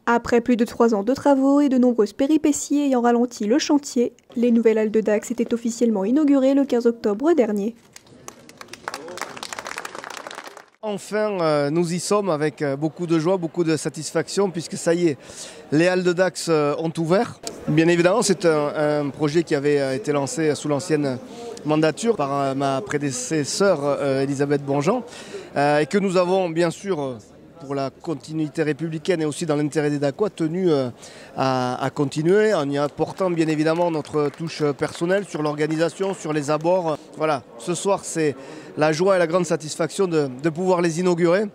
Après plus de 3 ans de travaux et de nombreuses péripéties ayant ralenti le chantier, les nouvelles halles de Dax étaient officiellement inaugurées le 15 octobre dernier. Enfin, nous y sommes avec beaucoup de joie, beaucoup de satisfaction, puisque ça y est, les halles de Dax ont ouvert. Bien évidemment, c'est un projet qui avait été lancé sous l'ancienne mandature par ma prédécesseure Elisabeth Bonjean, et que nous avons bien sûr, pour la continuité républicaine et aussi dans l'intérêt des Dacois, tenu à continuer, en y apportant bien évidemment notre touche personnelle sur l'organisation, sur les abords. Voilà, ce soir c'est la joie et la grande satisfaction de pouvoir les inaugurer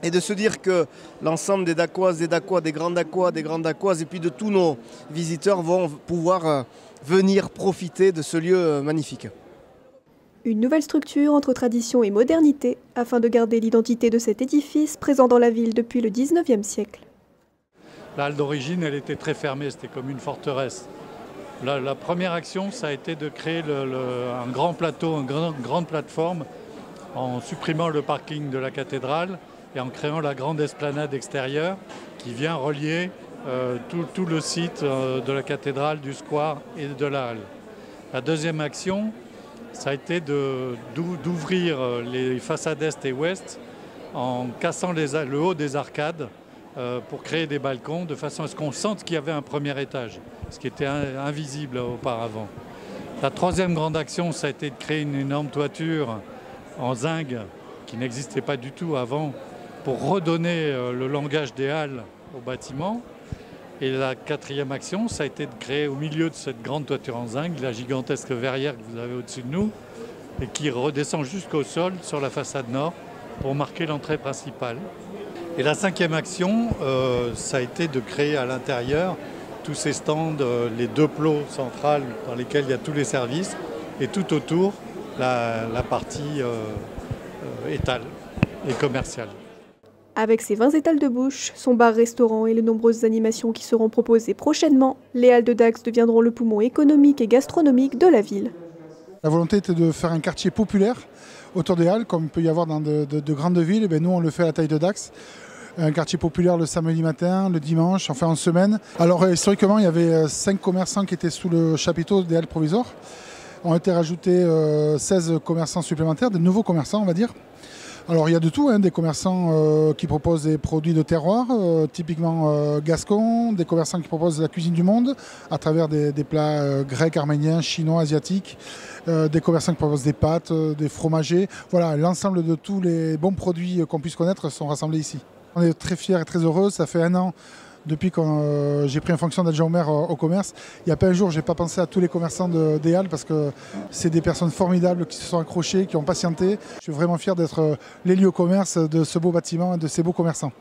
et de se dire que l'ensemble des Dacoises, des Dacois, des grandes Dacoises et puis de tous nos visiteurs vont pouvoir venir profiter de ce lieu magnifique. Une nouvelle structure entre tradition et modernité, afin de garder l'identité de cet édifice présent dans la ville depuis le 19e siècle. La halle d'origine, elle était très fermée, c'était comme une forteresse. La première action, ça a été de créer un grand plateau, une grande plateforme, en supprimant le parking de la cathédrale et en créant la grande esplanade extérieure qui vient relier tout le site de la cathédrale, du square et de la halle. La deuxième action, ça a été d'ouvrir les façades est et ouest en cassant le haut des arcades pour créer des balcons de façon à ce qu'on sente qu'il y avait un premier étage, ce qui était invisible auparavant. La troisième grande action, ça a été de créer une énorme toiture en zinc qui n'existait pas du tout avant pour redonner le langage des halles au bâtiment. Et la quatrième action, ça a été de créer au milieu de cette grande toiture en zinc la gigantesque verrière que vous avez au-dessus de nous et qui redescend jusqu'au sol sur la façade nord pour marquer l'entrée principale. Et la cinquième action, ça a été de créer à l'intérieur tous ces stands, les deux plots centrales dans lesquels il y a tous les services et tout autour la partie étale et commerciale. Avec ses 20 étals de bouche, son bar-restaurant et les nombreuses animations qui seront proposées prochainement, les halles de Dax deviendront le poumon économique et gastronomique de la ville. La volonté était de faire un quartier populaire autour des halles, comme il peut y avoir dans de grandes villes. Et nous, on le fait à la taille de Dax. Un quartier populaire le samedi matin, le dimanche, enfin en semaine. Alors historiquement, il y avait 5 commerçants qui étaient sous le chapiteau des halles provisoires. Ont été rajoutés 16 commerçants supplémentaires, de nouveaux commerçants, on va dire. Alors il y a de tout, des commerçants qui proposent des produits de terroir, typiquement gascons, des commerçants qui proposent la cuisine du monde à travers des plats grecs, arméniens, chinois, asiatiques, des commerçants qui proposent des pâtes, des fromagers. Voilà, l'ensemble de tous les bons produits qu'on puisse connaître sont rassemblés ici. On est très fiers et très heureux, ça fait 1 an depuis que j'ai pris en fonction d'adjoint au maire au commerce. Il n'y a pas un jour où je n'ai pas pensé à tous les commerçants des halles parce que c'est des personnes formidables qui se sont accrochées, qui ont patienté. Je suis vraiment fier d'être l'élu au commerce de ce beau bâtiment et de ces beaux commerçants.